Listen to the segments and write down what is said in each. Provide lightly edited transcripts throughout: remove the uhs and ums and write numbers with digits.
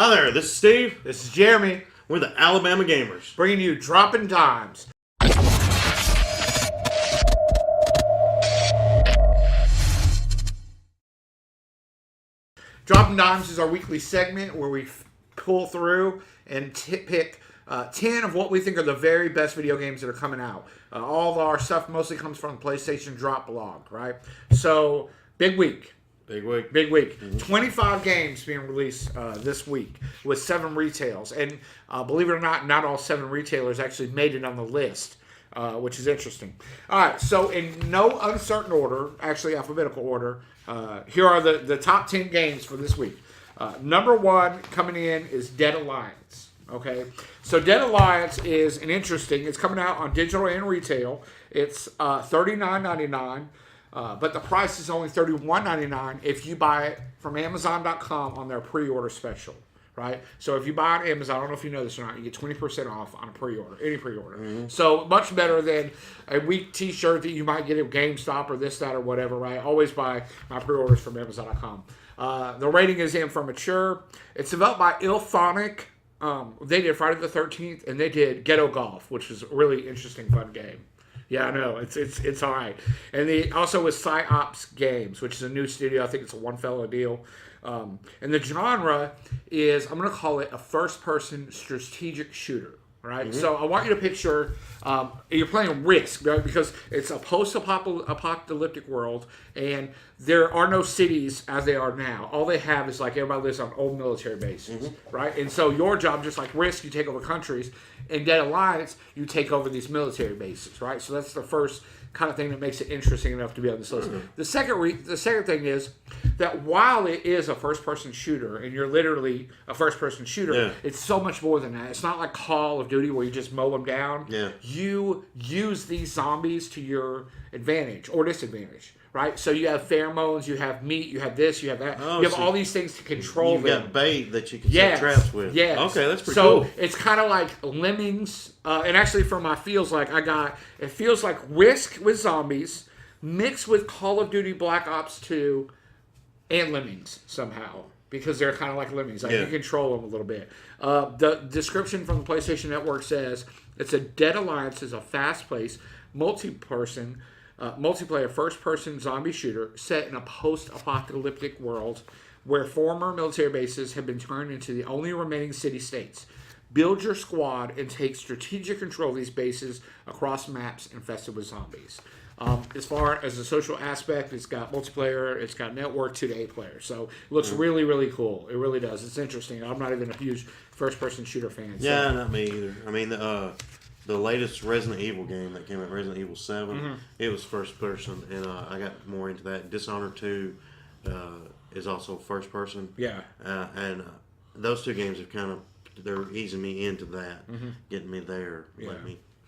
Hi there, this is Steve. This is Jeremy. We're the Alabama Gamers. Bringing you Dropping Dimes. Dropping Dimes is our weekly segment where we pull through and pick 10 of what we think are the very best video games that are coming out. All of our stuff mostly comes from the PlayStation Drop blog, right? So, big week. Big week. Mm-hmm. 25 games being released this week with 7 retails. And believe it or not all 7 retailers actually made it on the list, which is interesting. All right, so in no uncertain order, actually alphabetical order, here are the top 10 games for this week. Number 1 coming in is Dead Alliance. Okay, so Dead Alliance is it's coming out on digital and retail. It's $39.99. But the price is only $31.99 if you buy it from Amazon.com on their pre-order special, right? So if you buy it on Amazon, I don't know if you know this or not, you get 20% off on a pre-order, any pre-order. Mm-hmm. So much better than a weak T-shirt that you might get at GameStop or this, that, or whatever, right? Always buy my pre-orders from Amazon.com. The rating is in for mature. It's developed by Ilphonic. They did Friday the 13th, and they did Ghetto Golf, which is a really interesting, fun game. Yeah, I know. It's all right. And also with Psyops Games, which is a new studio. I think it's a one-fellow deal. And the genre is, I'm going to call it a first-person strategic shooter, right? Mm-hmm. So I want you to picture you're playing Risk, right? Because it's a post-apocalyptic world, and there are no cities as they are now. All they have is like everybody lives on old military bases, mm-hmm. right? And so your job, just like Risk, you take over countries. In Dead Alliance, you take over these military bases, right? So that's the first kind of thing that makes it interesting enough to be on this list. Mm-hmm. The second thing is that while it is a first-person shooter, and you're literally a first-person shooter, it's so much more than that. It's not like Call of Duty where you just mow them down. Yeah. You use these zombies to your advantage or disadvantage. Right, so you have pheromones, you have meat, you have this, you have that. You have all these things to control them. You've got bait that you can set traps with. Yes. Okay, that's pretty cool. So it's kind of like Lemmings, and actually for my feels like it feels like Risk with zombies mixed with Call of Duty Black Ops 2 and Lemmings somehow. Because they're kind of like Lemmings. Like you control them a little bit. The description from the PlayStation Network says, it's a Dead Alliance is a fast-paced, multiplayer first-person zombie shooter set in a post-apocalyptic world where former military bases have been turned into the only remaining city-states. Build your squad and take strategic control of these bases across maps infested with zombies. As far as the social aspect, it's got multiplayer, it's got network 2 to 8 players. So it looks really, really cool. It really does. It's interesting. I'm not even a huge first-person shooter fan. So. Yeah, not me either. I mean, the latest Resident Evil game that came out, Resident Evil 7, it was first person, and I got more into that. Dishonored 2 is also first person. Yeah. And those 2 games have they're easing me into that, getting me there. Yeah.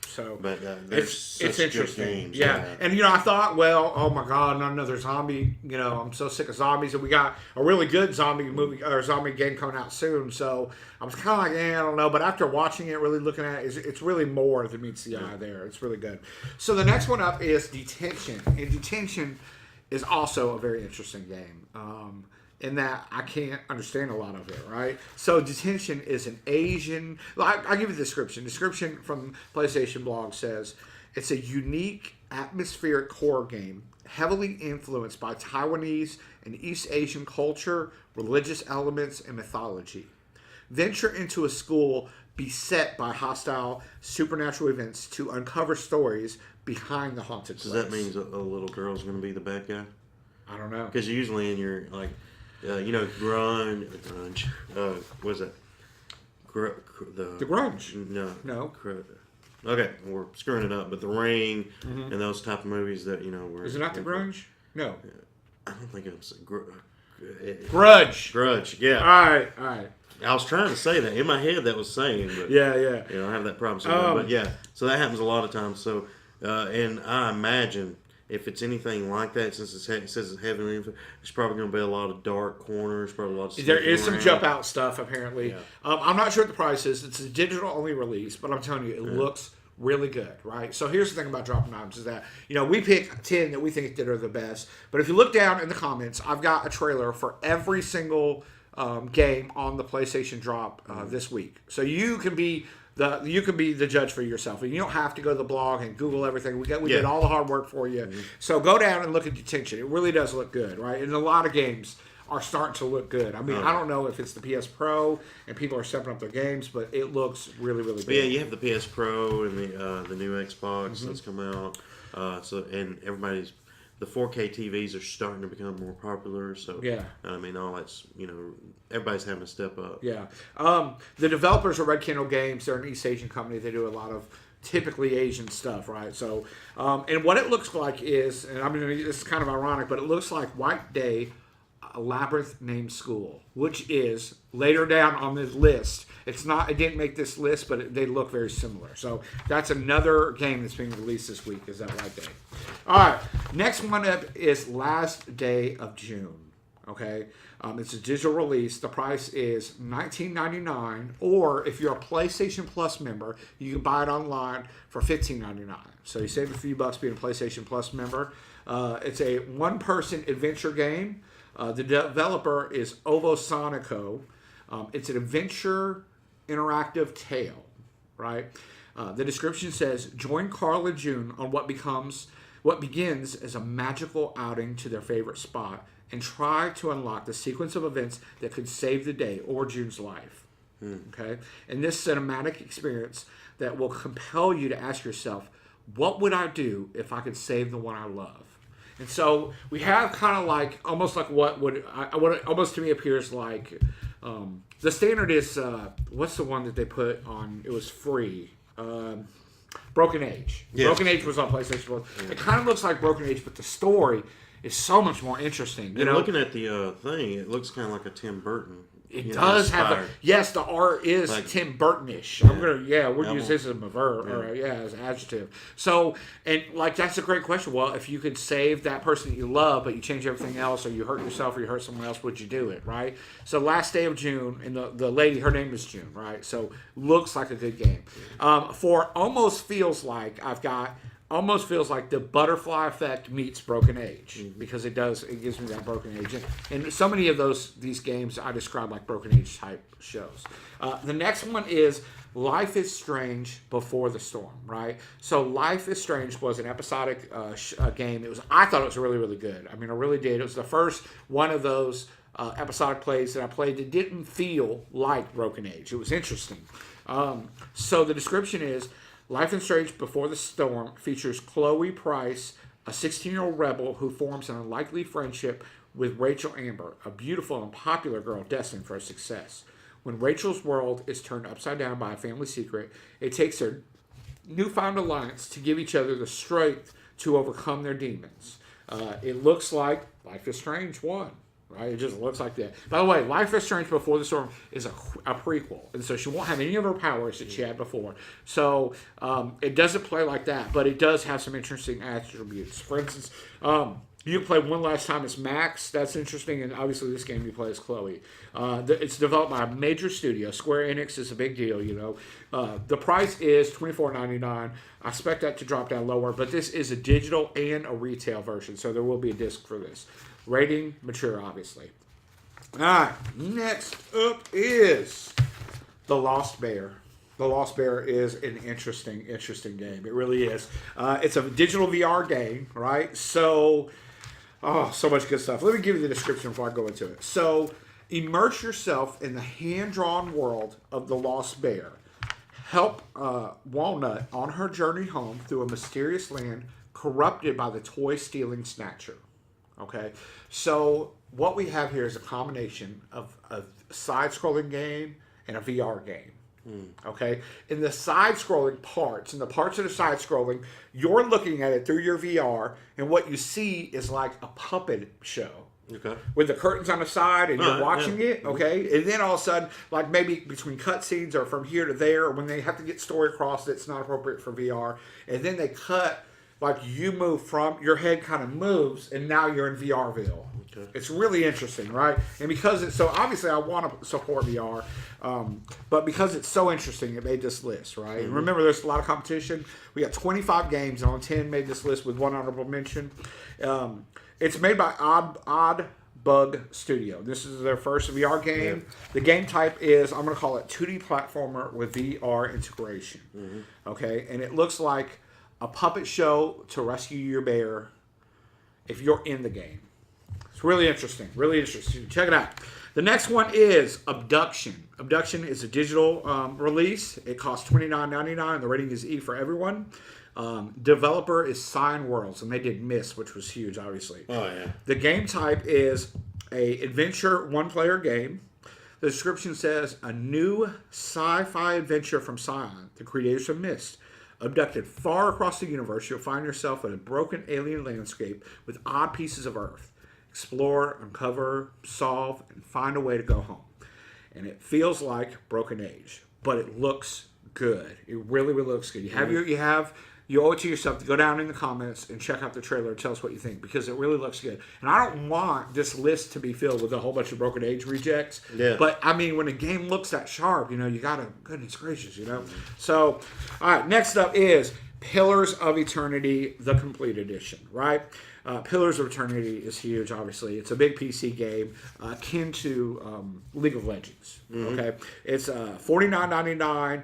So, but it's interesting. Games, yeah. And I thought, well, oh my God, not another zombie. I'm so sick of zombies, and we got a really good zombie movie or zombie game coming out soon. So I was kind of like, I don't know. But after watching it, really looking at it, it's really more than meets the eye there. It's really good. So the next one up is Detention, and Detention is also a very interesting game. In that I can't understand a lot of it, right? So Detention is an Asian... I'll give you the description. Description from PlayStation blog says, it's a unique atmospheric horror game heavily influenced by Taiwanese and East Asian culture, religious elements, and mythology. Venture into a school beset by hostile supernatural events to uncover stories behind the haunted place. So that means a little girl's going to be the bad guy? I don't know. Because usually in your... grunge. What is that? The grunge. No. Okay, we're screwing it up. But The Ring and those type of movies that were. Is it not the grunge? No. I don't think it was Grudge. Grudge. Yeah. All right. I was trying to say that in my head. That was saying, but yeah. I have that problem. But yeah, so that happens a lot of times. So, and I imagine. If it's anything like that, since it says it's heavily, there's probably going to be a lot of dark corners, probably a lot of. There is some jump out stuff apparently. Yeah. I'm not sure what the price is. It's a digital only release, but I'm telling you, it looks really good, right? So here's the thing about Dropping Dimes is that we pick 10 that we think that are the best. But if you look down in the comments, I've got a trailer for every single game on the PlayStation drop this week. So you can be the judge for yourself, and you don't have to go to the blog and Google everything. We did all the hard work for you. So go down and look at Detention. It really does look good, right? And a lot of games are starting to look good. I mean, I don't know if it's the PS Pro and people are stepping up their games, but it looks really, really good. Yeah, you have the PS Pro and the new Xbox that's come out. And the 4K TVs are starting to become more popular. So I mean, all that's everybody's having to step up. Yeah, the developers of Red Candle Games, they're an East Asian company. They do a lot of typically Asian stuff, right? So, and what it looks like is, and I mean, it's kind of ironic, but it looks like White Day, a Labyrinth named school, which is later down on this list. It didn't make this list, but they look very similar. So that's another game that's being released this week, is that White Day. All right, next one up is Last Day of June. Okay, it's a digital release. The price is $19.99, or if you're a PlayStation Plus member, you can buy it online for $15.99. So you save a few bucks being a PlayStation Plus member. It's a one-person adventure game. The developer is Ovosonico. It's an adventure interactive tale, right? The description says, join Carl and June on what begins as a magical outing to their favorite spot, and try to unlock the sequence of events that could save the day or June's life. Okay? And this cinematic experience that will compel you to ask yourself, what would I do if I could save the one I love? And so we have kind of like, almost like what almost to me appears like, the standard is, what's the one that they put on, it was free, Broken Age. Yes. Broken Age was on PlayStation Plus. Yeah. It kind of looks like Broken Age, but the story is so much more interesting. Looking at the thing, it looks kind of like a Tim Burton. It does have the art is like, Tim Burton-ish. We'll use this as a verb or as an adjective. So, and like that's a great question. Well, if you could save that person that you love, but you change everything else, or you hurt yourself, or you hurt someone else, would you do it? Right. So, Last Day of June, and the lady, her name is June. Right. So, looks like a good game. Almost feels like the Butterfly Effect meets Broken Age, because it gives me that Broken Age, and so many of these games I describe like Broken Age type shows. The next one is Life is Strange Before the Storm, right? So Life is Strange was an episodic game. I thought it was really, really good. I mean, I really did. It was the first one of those episodic plays that I played that didn't feel like Broken Age. It was interesting. So the description is, Life is Strange Before the Storm features Chloe Price, a 16-year-old rebel who forms an unlikely friendship with Rachel Amber, a beautiful and popular girl destined for success. When Rachel's world is turned upside down by a family secret, it takes their newfound alliance to give each other the strength to overcome their demons. It looks like Life is Strange 1. Right? It just looks like that. By the way, Life is Strange Before the Storm is a prequel. And so she won't have any of her powers that she had before. So it doesn't play like that, but it does have some interesting attributes. For instance, you play one last time as Max. That's interesting. And obviously this game you play as Chloe. It's developed by a major studio. Square Enix is a big deal, The price is $24.99. I expect that to drop down lower, but this is a digital and a retail version, so there will be a disc for this. Rating, mature, obviously. All right, next up is The Lost Bear. The Lost Bear is an interesting game. It really is. It's a digital VR game, right? So much good stuff. Let me give you the description before I go into it. So, immerse yourself in the hand-drawn world of The Lost Bear. Help Walnut on her journey home through a mysterious land corrupted by the toy-stealing Snatcher. Okay, so what we have here is a combination of a side-scrolling game and a VR game. Okay, in the side-scrolling parts, in the parts that are side-scrolling, you're looking at it through your VR, and what you see is like a puppet show. Okay. With the curtains on the side, and you're watching it. Okay, and then all of a sudden, like maybe between cutscenes or from here to there, or when they have to get story across that's not appropriate for VR, and then they cut. Like you move from, your head kind of moves, and now you're in VRville. Okay. It's really interesting, right? And because it's so, obviously I want to support VR, but because it's so interesting, it made this list, right? And remember, there's a lot of competition. We got 25 games, and only 10 made this list with one honorable mention. It's made by Odd Bug Studio. This is their first VR game. Yeah. The game type is, I'm going to call it 2D platformer with VR integration. Mm-hmm. Okay, and it looks like a puppet show to rescue your bear if you're in the game. It's really interesting. Really interesting. Check it out. The next one is Obduction. Abduction is a digital release. It costs $29.99. The rating is E for everyone. Developer is Sign Worlds, and they did Myst, which was huge, obviously. Oh, yeah. The game type is a adventure one-player game. The description says, a new sci-fi adventure from Scion, the creators of Myst. Abducted far across the universe, you'll find yourself in a broken alien landscape with odd pieces of Earth. Explore, uncover, solve, and find a way to go home. And it feels like Broken Age, but it looks good. It really, really looks good. You owe it to yourself to go down in the comments and check out the trailer and tell us what you think, because it really looks good. And I don't want this list to be filled with a whole bunch of Broken Age rejects. Yeah. But, I mean, when a game looks that sharp, you got to, goodness gracious, So, all right, next up is Pillars of Eternity, the Complete Edition, right? Pillars of Eternity is huge, obviously. It's a big PC game akin to League of Legends, okay? It's $49.99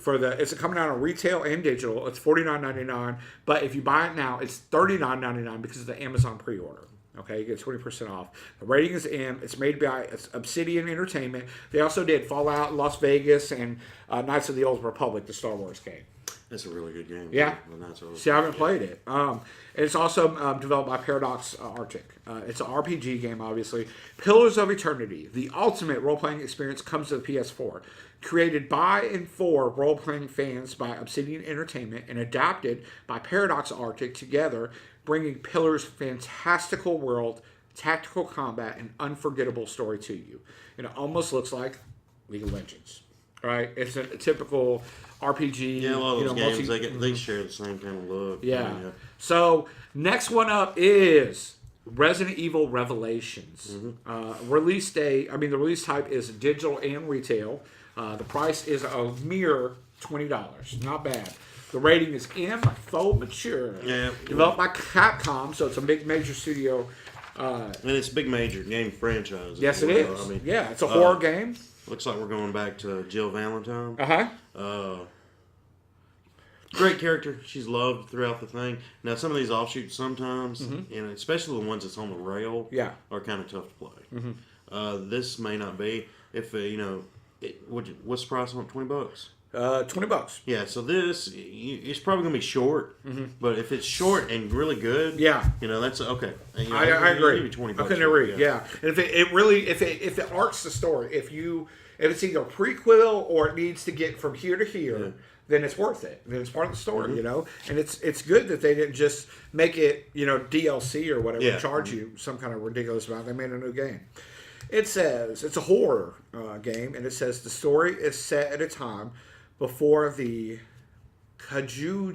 it's coming out on retail and digital. It's $49.99, but if you buy it now, it's $39.99 because of the Amazon pre-order. Okay, you get 20% off. The rating is M. It's made by Obsidian Entertainment. They also did Fallout, Las Vegas, and Knights of the Old Republic, the Star Wars game. It's a really good game. Yeah. See, I haven't played it. It's also developed by Paradox Arctic. It's an RPG game, obviously. Pillars of Eternity, the ultimate role-playing experience, comes to the PS4. Created by and for role-playing fans by Obsidian Entertainment and adapted by Paradox Arctic together, bringing Pillars' fantastical world, tactical combat, and unforgettable story to you. And it almost looks like League of Legends. Right? It's a typical RPG. Yeah, a lot of those games, they share the same kind of look. Yeah. So, next one up is Resident Evil Revelations. Release day, the release type is digital and retail. The price is a mere $20. Not bad. The rating is M, faux mature. Yeah. Developed by Capcom, so it's a big major studio. And it's a big major game franchise. Yes, it is. It's a horror game. Looks like we're going back to Jill Valentine. Uh-huh. Great character. She's loved throughout the thing. Now, some of these offshoots sometimes, and especially the ones that's on the rail, are kind of tough to play. This may not be. If, what's the price on it? $20? $20. Yeah, so this, it's probably going to be short, but if it's short and really good, that's okay. I agree. Maybe $20. I couldn't agree. Yeah, and if it arcs the story, if it's either a prequel or it needs to get from here to here, then it's worth it. Then it's part of the story, And it's good that they didn't just make it, DLC or whatever, charge you some kind of ridiculous amount. They made a new game. It says it's a horror game, and it says the story is set at a time before the Kaju,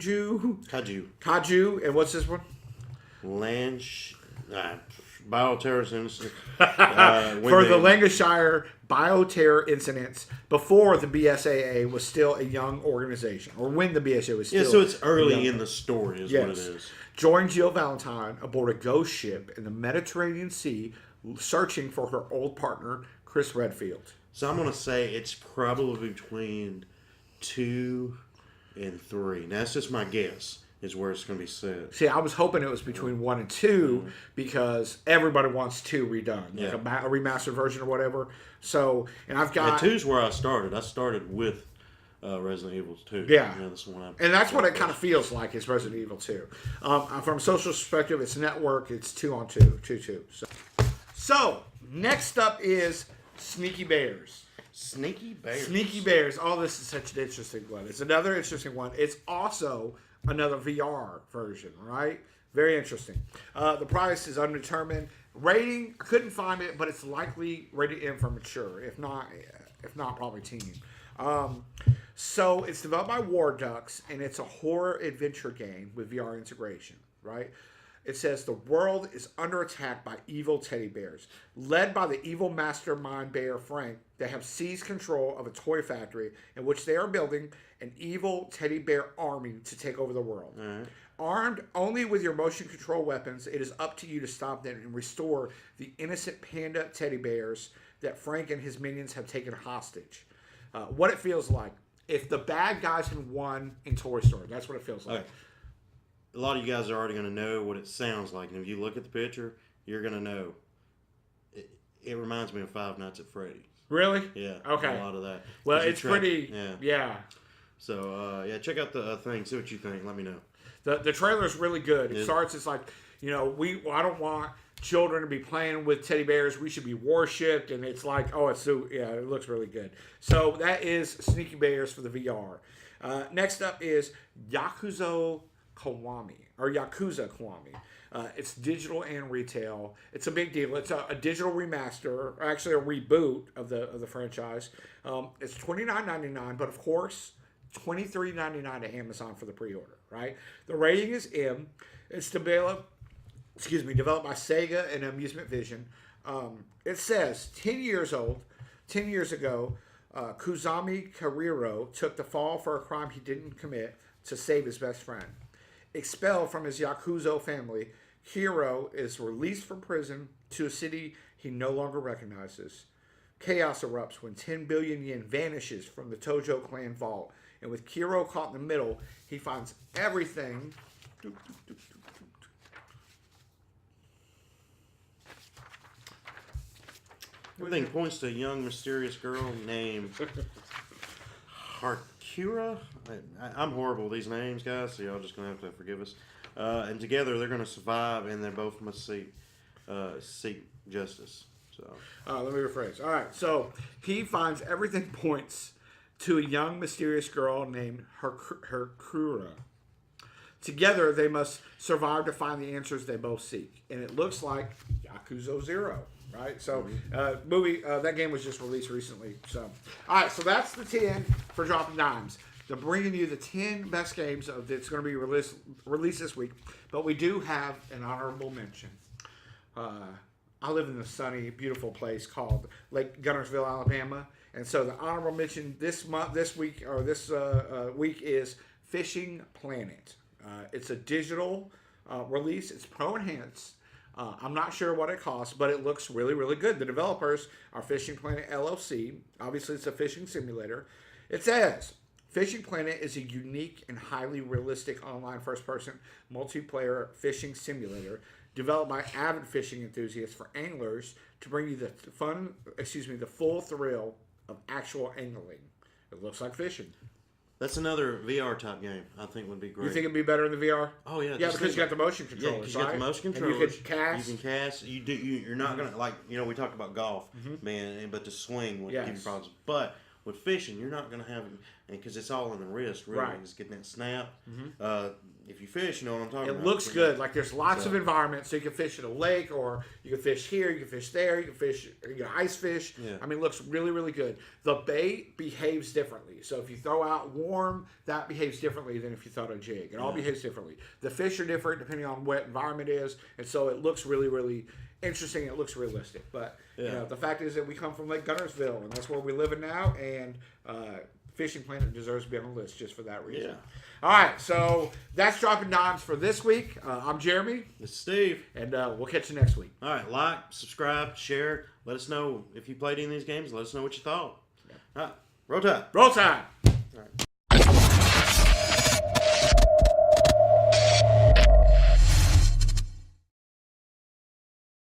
and what's this one? Bioterrorist incident. For the Lancashire bioterror incidents before the BSAA was still a young organization, or when the BSAA was still. Yeah, so it's early in the story, is what it is. Join Jill Valentine aboard a ghost ship in the Mediterranean Sea, searching for her old partner, Chris Redfield. So I'm going to say it's probably between 2 and 3. Now, that's just my guess, is where it's going to be set. See, I was hoping it was between 1 and 2 because everybody wants 2 redone, like a remastered version or whatever. So, and I've got... 2's where I started. I started with Resident Evil 2. Yeah. And that's what it kind of feels like, is Resident Evil 2. From a social perspective, it's network, it's 2-on-2, 2-2. So, next up is Sneaky Bears. Sneaky Bears. Oh, this is such an interesting one. It's another interesting one. It's also another VR version, right? Very interesting. The price is undetermined. Rating, I couldn't find it, but it's likely rated M for mature. If not, probably teen. So it's developed by War Ducks, and it's a horror adventure game with VR integration, right? It says the world is under attack by evil teddy bears. Led by the evil mastermind bear Frank, they have seized control of a toy factory in which they are building an evil teddy bear army to take over the world. Right. Armed only with your motion control weapons, it is up to you to stop them and restore the innocent panda teddy bears that Frank and his minions have taken hostage. What it feels like. If the bad guys had won in Toy Story, that's what it feels like. Okay. A lot of you guys are already going to know what it sounds like. And if you look at the picture, you're going to know. It reminds me of Five Nights at Freddy's. Really? Yeah. Okay. A lot of that. Well, it's pretty. Yeah. So, check out the thing. See what you think. Let me know. The trailer's really good. It starts, it's like, I don't want children to be playing with teddy bears. We should be worshipped. And it's like, it looks really good. So that is Sneaky Bears for the VR. Next up is Yakuza Kiwami. It's digital and retail. It's a big deal. It's a digital remaster, or actually a reboot of the franchise. It's $29.99, but of course, $23.99 to Amazon for the pre-order, right? The rating is M. It's developed by Sega and Amusement Vision. It says 10 years ago, Kuzami Kiriro took the fall for a crime he didn't commit to save his best friend. Expelled from his Yakuza family, Kiriro is released from prison to a city he no longer recognizes. Chaos erupts when 10 billion yen vanishes from the Tojo clan vault. And with Kiriro caught in the middle, he finds everything. Everything points to a young, mysterious girl named Harkura. I'm horrible with these names, guys, so y'all just going to have to forgive us. And together they're going to survive, and they both must seek justice. So let me rephrase. All right, so he finds everything points to a young, mysterious girl named Harkura. Together, they must survive to find the answers they both seek. And it looks like Yakuza 0, right? So, that game was just released recently. So, all right, so that's the 10 for Dropping Dimes. They're bringing you the 10 best games that's going to be released this week. But we do have an honorable mention. I live in the sunny, beautiful place called Lake Gunnersville, Alabama. And so the honorable mention this week is Fishing Planet. It's a digital release. It's Pro Enhanced. I'm not sure what it costs, but it looks really, really good. The developers are Fishing Planet LLC. Obviously, it's a fishing simulator. It says, Fishing Planet is a unique and highly realistic online first-person multiplayer fishing simulator developed by avid fishing enthusiasts for anglers to bring you the full thrill of actual angling. It looks like fishing. that's another VR type game. I think would be great. You think it'd be better in the VR? Oh yeah, Yeah, because you got the motion Yeah, controllers, because you got the motion controllers. And you can cast. You can cast. You're not gonna we talked about golf, man, but the swing would give you problems. But with fishing, you're not gonna have because it's all in the wrist. Really, Right. just getting that snap. If you fish, you know what I'm talking about. It looks good. Like there's lots of environments, so you can fish in a lake, or you can fish here, you can fish there, you can ice fish. Yeah. I mean, it looks really, really good. The bait behaves differently. So if you throw out warm, that behaves differently than if you throw out a jig. It all behaves differently. The fish are different depending on what environment it is, and so it looks really, really interesting. It looks realistic. But the fact is that we come from Lake Gunnersville, and that's where we live in now, and Fishing Planet deserves to be on the list just for that reason. Yeah. All right, so that's Dropping Dimes for this week. I'm Jeremy. This is Steve. And we'll catch you next week. All right, like, subscribe, share. Let us know if you played any of these games. Let us know what you thought. Yeah. All right, roll tide. Roll time. All right.